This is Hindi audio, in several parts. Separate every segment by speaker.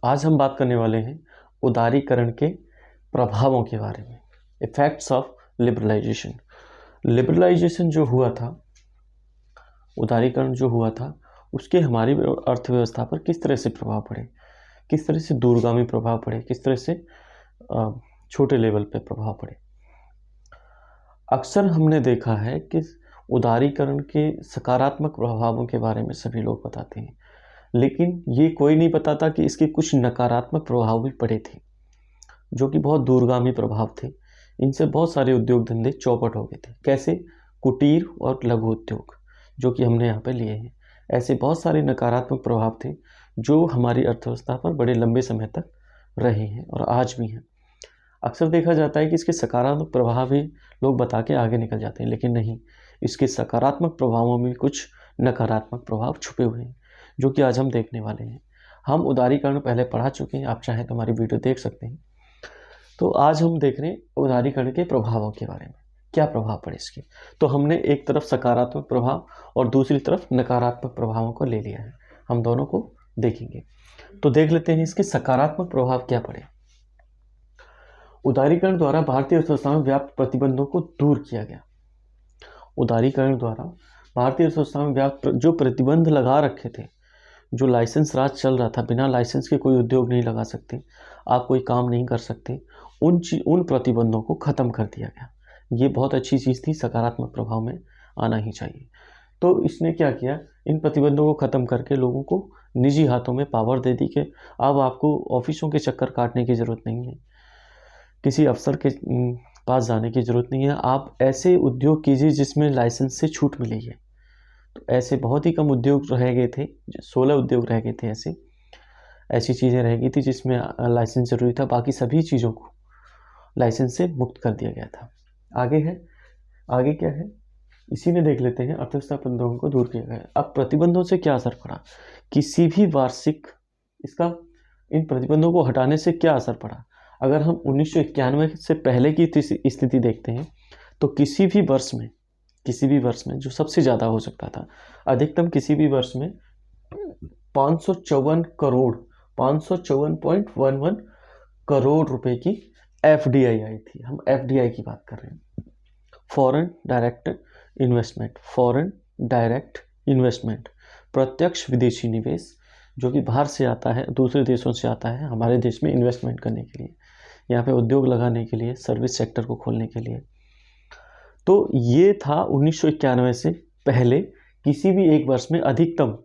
Speaker 1: आज हम बात करने वाले हैं उदारीकरण के प्रभावों के बारे में, इफेक्ट्स ऑफ लिबरलाइजेशन। लिबरलाइजेशन जो हुआ था, उदारीकरण जो हुआ था, उसके हमारी अर्थव्यवस्था पर किस तरह से प्रभाव पड़े, किस तरह से दूरगामी प्रभाव पड़े, किस तरह से छोटे लेवल पे प्रभाव पड़े। अक्सर हमने देखा है कि उदारीकरण के सकारात्मक प्रभावों के बारे में सभी लोग बताते हैं, लेकिन ये कोई नहीं बताता कि इसके कुछ नकारात्मक प्रभाव भी पड़े थे, जो कि बहुत दूरगामी प्रभाव थे। इनसे बहुत सारे उद्योग धंधे चौपट हो गए थे। कैसे? कुटीर और लघु उद्योग जो कि हमने यहाँ पे लिए हैं, ऐसे बहुत सारे नकारात्मक प्रभाव थे जो हमारी अर्थव्यवस्था पर बड़े लंबे समय तक रहे हैं और आज भी हैं। अक्सर देखा जाता है कि इसके सकारात्मक प्रभाव भी लोग बता के आगे निकल जाते हैं, लेकिन नहीं, इसके सकारात्मक प्रभावों में कुछ नकारात्मक प्रभाव छुपे हुए हैं जो कि आज हम देखने वाले हैं। हम उदारीकरण पहले पढ़ा चुके हैं, आप चाहें तो हमारी वीडियो देख सकते हैं। तो आज हम देख रहे हैं उदारीकरण के प्रभावों के बारे में, क्या प्रभाव पड़े इसके। तो हमने एक तरफ सकारात्मक प्रभाव और दूसरी तरफ नकारात्मक प्रभावों को ले लिया है, हम दोनों को देखेंगे। तो देख लेते हैं इसके सकारात्मक प्रभाव क्या पड़े। उदारीकरण द्वारा भारतीय अर्थव्यवस्था में व्याप्त प्रतिबंधों को दूर किया गया। उदारीकरण द्वारा भारतीय अर्थव्यवस्था में व्याप्त जो प्रतिबंध लगा रखे थे, जो लाइसेंस राज चल रहा था, बिना लाइसेंस के कोई उद्योग नहीं लगा सकते, आप कोई काम नहीं कर सकते, उन प्रतिबंधों को ख़त्म कर दिया गया। ये बहुत अच्छी चीज़ थी, सकारात्मक प्रभाव में आना ही चाहिए। तो इसने क्या किया, इन प्रतिबंधों को ख़त्म करके लोगों को निजी हाथों में पावर दे दी कि अब आपको ऑफिसों के चक्कर काटने की ज़रूरत नहीं है, किसी अफसर के पास जाने की ज़रूरत नहीं है, आप ऐसे उद्योग कीजिए जिसमें लाइसेंस से छूट मिली है। तो ऐसे बहुत ही कम उद्योग रह गए थे, 16 उद्योग रह गए थे, ऐसी चीज़ें रह गई थी जिसमें लाइसेंस ज़रूरी था, बाकी सभी चीज़ों को लाइसेंस से मुक्त कर दिया गया था। आगे क्या है, इसी में देख लेते हैं। अर्थव्यवस्था प्रतिबंधों को दूर किया गया। अब प्रतिबंधों से क्या असर पड़ा, किसी भी वार्षिक इसका इन प्रतिबंधों को हटाने से क्या असर पड़ा। अगर हम 1991 से पहले की स्थिति देखते हैं तो किसी भी वर्ष में जो सबसे ज़्यादा हो सकता था, अधिकतम किसी भी वर्ष में 554 करोड़ 554.11 करोड़ रुपए की एफडीआई आई थी। हम एफडीआई की बात कर रहे हैं, फॉरेन डायरेक्ट इन्वेस्टमेंट, प्रत्यक्ष विदेशी निवेश, जो कि बाहर से आता है, दूसरे देशों से आता है हमारे देश में इन्वेस्टमेंट करने के लिए, यहाँ पे उद्योग लगाने के लिए, सर्विस सेक्टर को खोलने के लिए। तो ये था 1991 से पहले किसी भी एक वर्ष में अधिकतम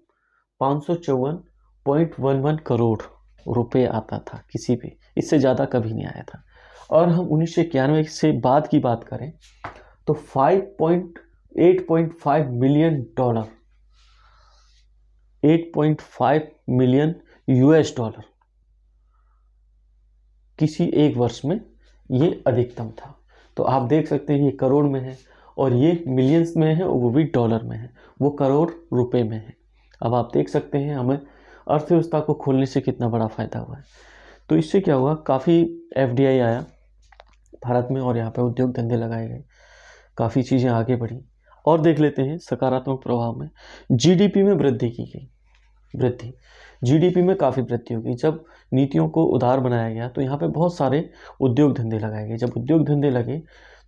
Speaker 1: 554.11 करोड़ रुपए आता था, किसी भी, इससे ज़्यादा कभी नहीं आया था। और हम 1991 से बाद की बात करें तो 8.5 million dollar, 8.5 million US dollar किसी एक वर्ष में ये अधिकतम था। तो आप देख सकते हैं ये करोड़ में है और ये मिलियंस में है, और वो भी डॉलर में है, वो करोड़ रुपए में है। अब आप देख सकते हैं हमें अर्थव्यवस्था को खोलने से कितना बड़ा फ़ायदा हुआ है। तो इससे क्या हुआ, काफ़ी एफडीआई आया भारत में और यहाँ पे उद्योग धंधे लगाए गए, काफ़ी चीज़ें आगे बढ़ी। और देख लेते हैं सकारात्मक प्रभाव में, जीडीपी में वृद्धि की गई। जीडीपी में काफ़ी वृद्धि होगी। जब नीतियों को उदार बनाया गया तो यहाँ पे बहुत सारे उद्योग धंधे लगाए गए। जब उद्योग धंधे लगे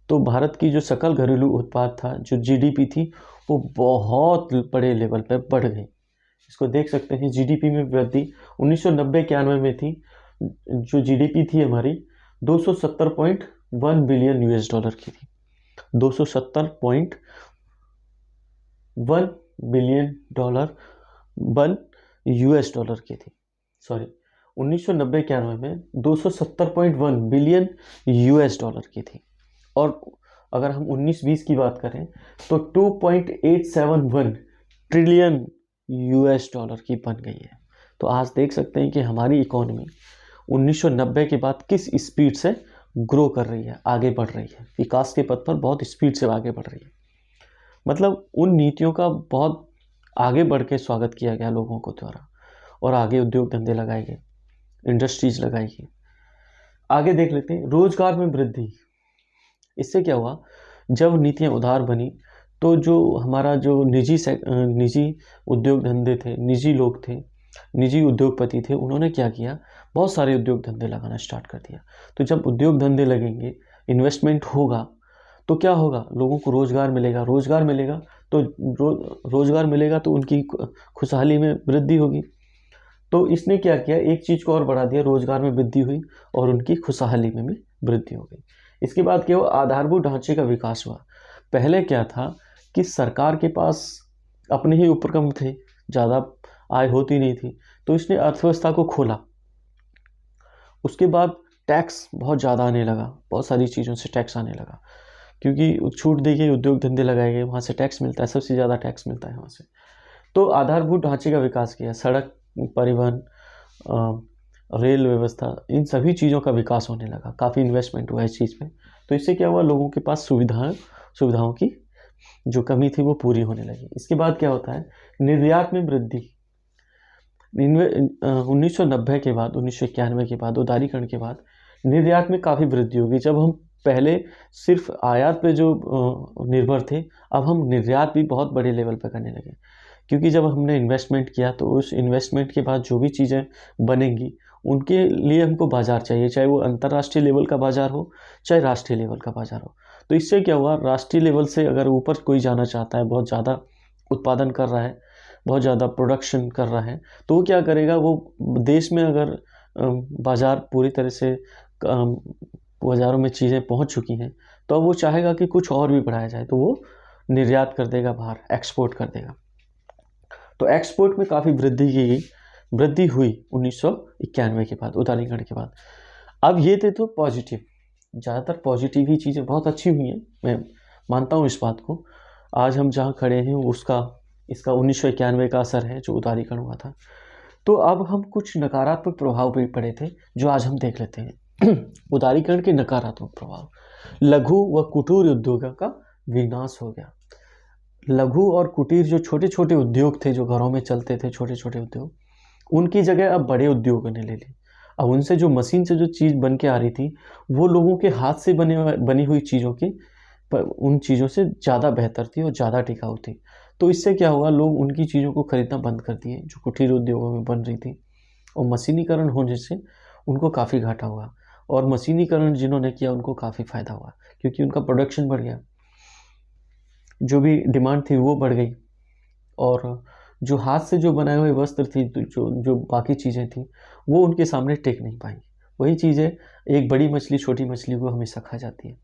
Speaker 1: तो भारत की जो सकल घरेलू उत्पाद था, जो जीडीपी थी, वो बहुत बड़े लेवल पे बढ़ गई। इसको देख सकते हैं, जीडीपी में वृद्धि 1990-91 में थी, जो जीडीपी थी हमारी 270.1 बिलियन यूएस डॉलर की थी, 270.1 बिलियन डॉलर यूएस डॉलर की थी। 1990-91 में 270.1 बिलियन यूएस डॉलर की थी। और अगर हम 19-20 की बात करें तो 2.871 ट्रिलियन यूएस डॉलर की बन गई है। तो आज देख सकते हैं कि हमारी इकोनॉमी 1990 के बाद किस स्पीड से ग्रो कर रही है, आगे बढ़ रही है, विकास के पथ पर बहुत स्पीड से आगे बढ़ रही है। मतलब उन नीतियों का बहुत आगे बढ़ के स्वागत किया गया लोगों को द्वारा, और आगे उद्योग धंधे लगाए गए, इंडस्ट्रीज लगाई गई। आगे देख लेते हैं रोजगार में वृद्धि। इससे क्या हुआ, जब नीतियां उदार बनी तो जो हमारा जो निजी उद्योग धंधे थे, निजी लोग थे, निजी उद्योगपति थे, उन्होंने क्या किया, बहुत सारे उद्योग धंधे लगाना स्टार्ट कर दिया। तो जब उद्योग धंधे लगेंगे, इन्वेस्टमेंट होगा, तो क्या होगा, लोगों को रोज़गार मिलेगा, रोज़गार मिलेगा तो रोज़गार मिलेगा तो उनकी खुशहाली में वृद्धि होगी। तो इसने क्या किया, एक चीज़ को और बढ़ा दिया, रोज़गार में वृद्धि हुई और उनकी खुशहाली में भी वृद्धि हो गई। इसके बाद क्या हुआ, आधारभूत ढांचे का विकास हुआ। पहले क्या था कि सरकार के पास अपने ही उपक्रम थे, ज़्यादा आय होती नहीं थी, तो इसने अर्थव्यवस्था को खोला। उसके बाद टैक्स बहुत ज़्यादा आने लगा, बहुत सारी चीज़ों से टैक्स आने लगा, क्योंकि छूट दी गई, उद्योग धंधे लगाए गए, वहाँ से टैक्स मिलता है, सबसे ज़्यादा टैक्स मिलता है वहाँ से। तो आधारभूत ढांचे का विकास किया, सड़क, परिवहन, रेल व्यवस्था, इन सभी चीज़ों का विकास होने लगा, काफ़ी इन्वेस्टमेंट हुआ इस चीज़ में। तो इससे क्या हुआ, लोगों के पास सुविधाओं की जो कमी थी वो पूरी होने लगी। इसके बाद क्या होता है, निर्यात में वृद्धि। 1990 के बाद, 1991 के बाद, उदारीकरण के बाद निर्यात में काफ़ी वृद्धि होगी। जब हम पहले सिर्फ आयात पे जो निर्भर थे, अब हम निर्यात भी बहुत बड़े लेवल पर करने लगे, क्योंकि जब हमने इन्वेस्टमेंट किया तो उस इन्वेस्टमेंट के बाद जो भी चीज़ें बनेंगी उनके लिए हमको बाज़ार चाहिए, चाहे वो अंतर्राष्ट्रीय लेवल का बाज़ार हो, चाहे राष्ट्रीय लेवल का बाज़ार हो। तो इससे क्या हुआ, राष्ट्रीय लेवल से अगर ऊपर कोई जाना चाहता है, बहुत ज़्यादा उत्पादन कर रहा है, बहुत ज़्यादा प्रोडक्शन कर रहा है, तो वो क्या करेगा, वो देश में अगर बाज़ार पूरी तरह से बाज़ारों में चीज़ें पहुंच चुकी हैं, तो अब वो चाहेगा कि कुछ और भी बढ़ाया जाए, तो वो निर्यात कर देगा, बाहर एक्सपोर्ट कर देगा। तो एक्सपोर्ट में काफ़ी वृद्धि हुई 1991 के बाद, उदारीकरण के बाद। अब ये थे तो पॉजिटिव, ज़्यादातर पॉजिटिव ही चीज़ें बहुत अच्छी हुई हैं, मैं मानता हूँ इस बात को। आज हम जहाँ खड़े हैं इसका 1991 का असर है, जो उदारीकरण हुआ था। तो अब हम कुछ नकारात्मक प्रभाव भी पड़े थे, जो आज हम देख लेते हैं। उदारीकरण के नकारात्मक प्रभाव, लघु व कुटीर उद्योगों का विनाश हो गया। लघु और कुटीर जो छोटे छोटे उद्योग थे, जो घरों में चलते थे, छोटे छोटे उद्योग, उनकी जगह अब बड़े उद्योगों ने ले ली। अब उनसे जो मशीन से जो चीज़ बन के आ रही थी, वो लोगों के हाथ से बनी हुई चीज़ों की उन चीज़ों से ज़्यादा बेहतर थी और ज़्यादा टिकाऊ थी। तो इससे क्या हुआ, लोग उनकी चीज़ों को खरीदना बंद कर दिए जो कुटीर उद्योगों में बन रही थी, और मशीनीकरण होने से उनको काफ़ी घाटा हुआ, और मशीनीकरण जिन्होंने किया उनको काफ़ी फ़ायदा हुआ, क्योंकि उनका प्रोडक्शन बढ़ गया, जो भी डिमांड थी वो बढ़ गई, और जो हाथ से जो बनाए हुए वस्त्र थी, जो जो बाकी चीज़ें थी, वो उनके सामने टिक नहीं पाई। वही चीज़ें, एक बड़ी मछली छोटी मछली को हमेशा खा जाती है।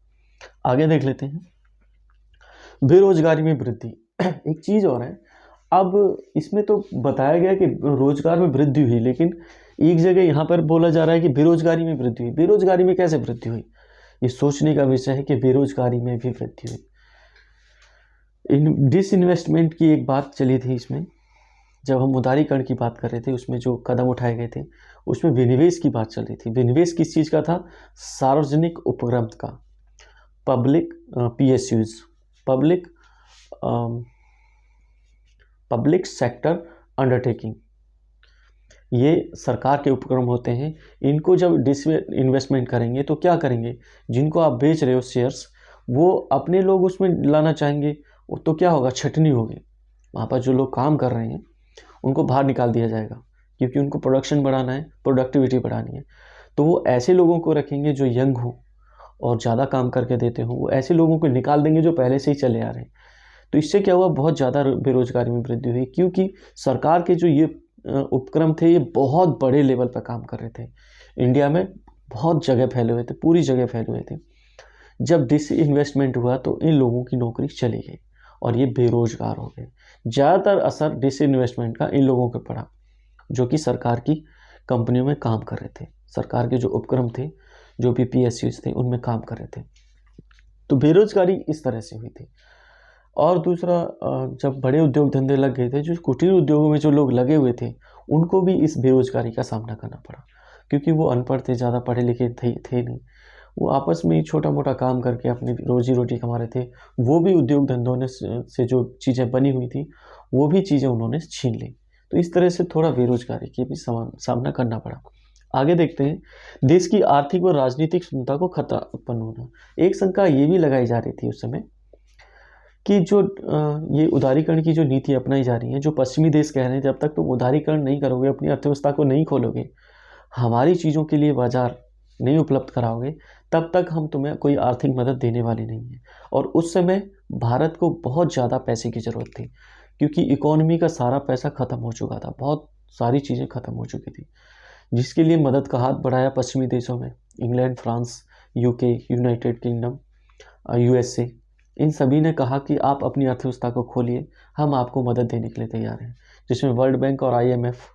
Speaker 1: आगे देख लेते हैं, बेरोजगारी में वृद्धि। एक चीज़ और है, अब इसमें तो बताया गया कि रोजगार में वृद्धि हुई, लेकिन एक जगह यहाँ पर बोला जा रहा है कि बेरोजगारी में वृद्धि हुई। बेरोजगारी में कैसे वृद्धि हुई, ये सोचने का विषय है कि बेरोजगारी में भी वृद्धि हुई। डिसइन्वेस्टमेंट की एक बात चली थी इसमें, जब हम उदारीकरण की बात कर रहे थे, उसमें जो कदम उठाए गए थे, उसमें विनिवेश की बात चल रही थी। विनिवेश किस चीज़ का था, सार्वजनिक उपक्रम का, public PSUs, public sector undertaking. ये सरकार के उपक्रम होते हैं। इनको जब डिसइन्वेस्टमेंट करेंगे तो क्या करेंगे, जिनको आप बेच रहे हो शेयर्स, वो अपने लोग उसमें लाना चाहेंगे, तो क्या होगा, छटनी होगी। वहाँ पर जो लोग काम कर रहे हैं उनको बाहर निकाल दिया जाएगा, क्योंकि उनको प्रोडक्शन बढ़ाना है, प्रोडक्टिविटी बढ़ानी है। तो वो ऐसे लोगों को रखेंगे जो यंग हो और ज़्यादा काम करके देते हो, वो ऐसे लोगों को निकाल देंगे जो पहले से ही चले आ रहे हैं। तो इससे क्या हुआ, बहुत ज़्यादा बेरोजगारी में वृद्धि हुई, क्योंकि सरकार के जो ये उपक्रम थे, ये बहुत बड़े लेवल पर काम कर रहे थे, इंडिया में बहुत जगह फैले हुए थे, पूरी जगह फैले हुए थे। जब डिसइन्वेस्टमेंट हुआ तो इन लोगों की नौकरी चली गई और ये बेरोजगार हो गए। ज़्यादातर असर डिसइन्वेस्टमेंट का इन लोगों पर पड़ा, जो कि सरकार की कंपनियों में काम कर रहे थे, सरकार के जो उपक्रम थे, जो भी PSUs थे, उनमें काम कर रहे थे। तो बेरोजगारी इस तरह से हुई थी। और दूसरा, जब बड़े उद्योग धंधे लग गए थे, जो कुटीर उद्योगों में जो लोग लगे हुए थे, उनको भी इस बेरोजगारी का सामना करना पड़ा, क्योंकि वो अनपढ़ थे, ज़्यादा पढ़े लिखे थे नहीं, वो आपस में ही छोटा मोटा काम करके अपनी रोजी रोटी कमा रहे थे। वो भी उद्योग धंधों ने से जो चीज़ें बनी हुई थी, वो भी चीज़ें उन्होंने छीन ली। तो इस तरह से थोड़ा बेरोजगारी की भी सामना करना पड़ा। आगे देखते हैं, देश की आर्थिक व राजनीतिक सुंदरता को खतरा उत्पन्न होना। एक शंका ये भी लगाई जा रही थी उस समय कि जो ये उदारीकरण की जो नीति अपनाई जा रही है, जो पश्चिमी देश कह रहे हैं जब तक तुम उदारीकरण नहीं करोगे, अपनी अर्थव्यवस्था को नहीं खोलोगे, हमारी चीज़ों के लिए बाजार नहीं उपलब्ध कराओगे, तब तक हम तुम्हें कोई आर्थिक मदद देने वाली नहीं है। और उस समय भारत को बहुत ज़्यादा पैसे की ज़रूरत थी, क्योंकि इकोनॉमी का सारा पैसा ख़त्म हो चुका था, बहुत सारी चीज़ें ख़त्म हो चुकी थी, जिसके लिए मदद का हाथ बढ़ाया पश्चिमी देशों में। England, France, UK, United Kingdom, USA, इन सभी ने कहा कि आप अपनी अर्थव्यवस्था को खोलिए, हम आपको मदद देने के लिए तैयार हैं। जिसमें वर्ल्ड बैंक और आईएमएफ,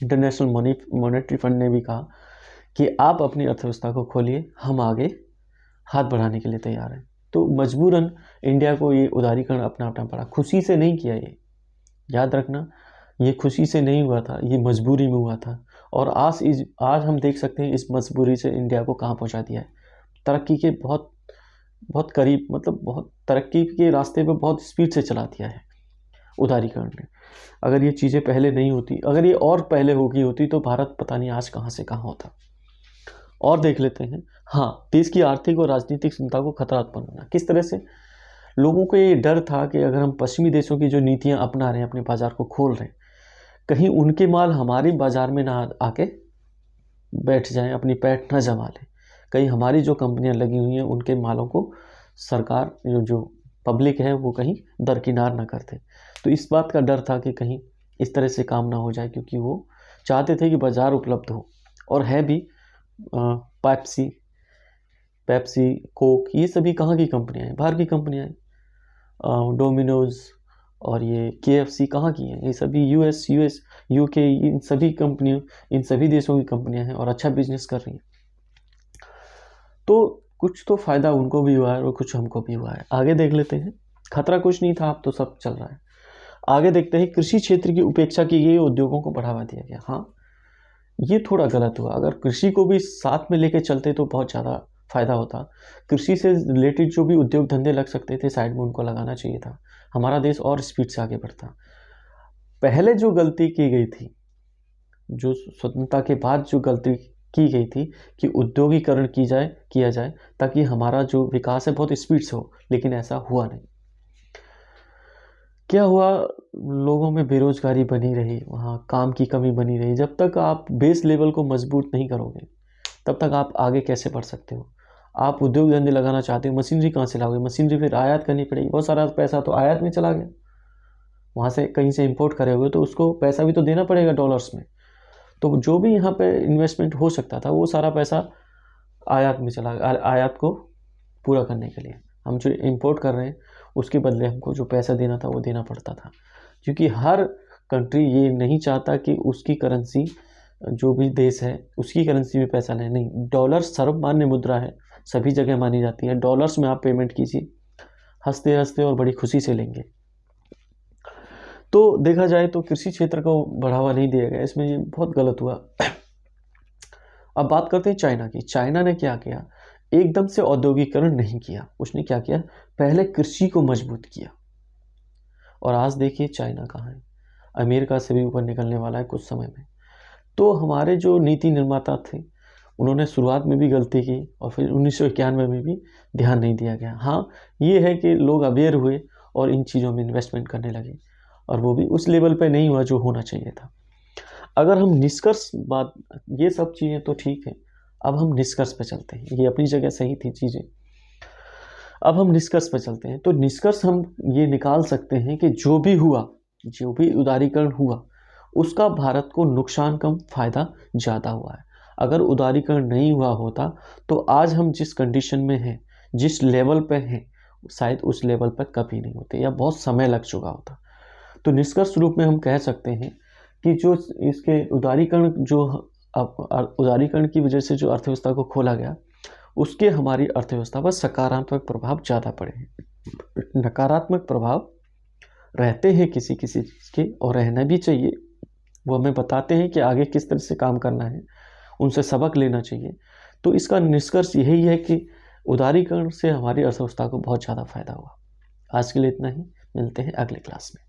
Speaker 1: इंटरनेशनल मॉनेटरी फंड ने भी कहा कि आप अपनी अर्थव्यवस्था को खोलिए, हम आगे हाथ बढ़ाने के लिए तैयार हैं। तो मजबूरन इंडिया को ये उदारीकरण अपनाना पड़ा, खुशी से नहीं किया ये, याद रखना, ये खुशी से नहीं हुआ था, ये मजबूरी में हुआ था। और आज हम देख सकते हैं इस मजबूरी से इंडिया को कहाँ पहुँचा दिया है, तरक्की के बहुत बहुत करीब, मतलब बहुत तरक्की के रास्ते पे बहुत स्पीड से चला दिया है उदारीकरण ने। अगर ये चीज़ें पहले नहीं होती, अगर ये और पहले हो गई होती, तो भारत पता नहीं आज कहाँ से कहाँ होता। और देख लेते हैं, हाँ, देश की आर्थिक और राजनीतिक क्षमता को खतरा उत्पन्न होना किस तरह से। लोगों को ये डर था कि अगर हम पश्चिमी देशों की जो नीतियाँ अपना रहे हैं, अपने बाजार को खोल रहे हैं, कहीं उनके माल हमारे बाजार में ना आके बैठ जाएं, अपनी पैठ ना जमा लें, कहीं हमारी जो कंपनियां लगी हुई हैं उनके मालों को सरकार, जो पब्लिक है, वो कहीं दरकिनार ना कर दे। तो इस बात का डर था कि कहीं इस तरह से काम ना हो जाए, क्योंकि वो चाहते थे कि बाजार उपलब्ध हो। और है भी, पेप्सी, कोक, ये सभी कहाँ की कंपनियां हैं, बाहर की कंपनियां हैं। डोमिनोज और ये KFC कहाँ की हैं, ये सभी यूएस, यूके, इन सभी देशों की कंपनियां हैं और अच्छा बिजनेस कर रही हैं। तो कुछ तो फ़ायदा उनको भी हुआ है और कुछ हमको भी हुआ है। आगे देख लेते हैं, खतरा कुछ नहीं था, अब तो सब चल रहा है। आगे देखते हैं, कृषि क्षेत्र की उपेक्षा की गई, उद्योगों को बढ़ावा दिया गया। हाँ, ये थोड़ा गलत हुआ, अगर कृषि को भी साथ में लेके चलते तो बहुत ज़्यादा फ़ायदा होता। कृषि से रिलेटेड जो भी उद्योग धंधे लग सकते थे साइड में, उनको लगाना चाहिए था, हमारा देश और स्पीड से आगे बढ़ता। पहले जो गलती की गई थी, जो स्वतंत्रता के बाद जो गलती की गई थी कि उद्योगीकरण किया जाए ताकि हमारा जो विकास है बहुत स्पीड से हो, लेकिन ऐसा हुआ नहीं। क्या हुआ, लोगों में बेरोजगारी बनी रही, वहाँ काम की कमी बनी रही। जब तक आप बेस लेवल को मजबूत नहीं करोगे, तब तक आप आगे कैसे बढ़ सकते हो। आप उद्योग धंधे लगाना चाहते हो, मशीनरी कहाँ से लाओगे, मशीनरी फिर आयात करनी पड़ेगी, बहुत सारा पैसा तो आयात में चला गया। वहाँ से कहीं से इंपोर्ट करोगे तो उसको पैसा भी तो देना पड़ेगा डॉलर्स में। तो जो भी यहाँ पे इन्वेस्टमेंट हो सकता था, वो सारा पैसा आयात में चला गया। आयात को पूरा करने के लिए हम जो इंपोर्ट कर रहे हैं, उसके बदले हमको जो पैसा देना था वो देना पड़ता था, क्योंकि हर कंट्री ये नहीं चाहता कि उसकी करेंसी, जो भी देश है उसकी करेंसी में पैसा लें। नहीं, डॉलर सर्वमान्य मुद्रा है, सभी जगह मानी जाती है, डॉलर्स में आप पेमेंट कीजिए, हंसते हंसते और बड़ी खुशी से लेंगे। तो देखा जाए तो कृषि क्षेत्र को बढ़ावा नहीं दिया गया, इसमें ये बहुत गलत हुआ। अब बात करते हैं चाइना की। चाइना ने क्या किया, एकदम से औद्योगिकरण नहीं किया, उसने क्या किया, पहले कृषि को मजबूत किया। और आज देखिए चाइना कहाँ है, अमेरिका से भी ऊपर निकलने वाला है कुछ समय में। तो हमारे जो नीति निर्माता थे, उन्होंने शुरुआत में भी गलती की और फिर 1991 में भी ध्यान नहीं दिया गया। हाँ, ये है कि लोग अवेयर हुए और इन चीज़ों में इन्वेस्टमेंट करने लगे, और वो भी उस लेवल पे नहीं हुआ जो होना चाहिए था। अगर हम निष्कर्ष बात, ये सब चीज़ें तो ठीक है, अब हम निष्कर्ष पे चलते हैं, ये अपनी जगह सही थी चीज़ें। अब हम निष्कर्ष पे चलते हैं, तो निष्कर्ष हम ये निकाल सकते हैं कि जो भी हुआ, जो भी उदारीकरण हुआ, उसका भारत को नुकसान कम, फायदा ज़्यादा हुआ है। अगर उदारीकरण नहीं हुआ होता तो आज हम जिस कंडीशन में हैं, जिस लेवल पे हैं, शायद उस लेवल पर कभी नहीं होते, या बहुत समय लग चुका होता। तो निष्कर्ष रूप में हम कह सकते हैं कि जो इसके उदारीकरण की वजह से जो अर्थव्यवस्था को खोला गया, उसके हमारी अर्थव्यवस्था पर सकारात्मक प्रभाव ज़्यादा पड़े हैं। नकारात्मक प्रभाव रहते हैं किसी किसी चीज़ के, और रहना भी चाहिए, वो हमें बताते हैं कि आगे किस तरह से काम करना है, उनसे सबक लेना चाहिए। तो इसका निष्कर्ष यही है कि उदारीकरण से हमारी अर्थव्यवस्था को बहुत ज़्यादा फायदा हुआ। आज के लिए इतना ही, मिलते हैं अगले क्लास में।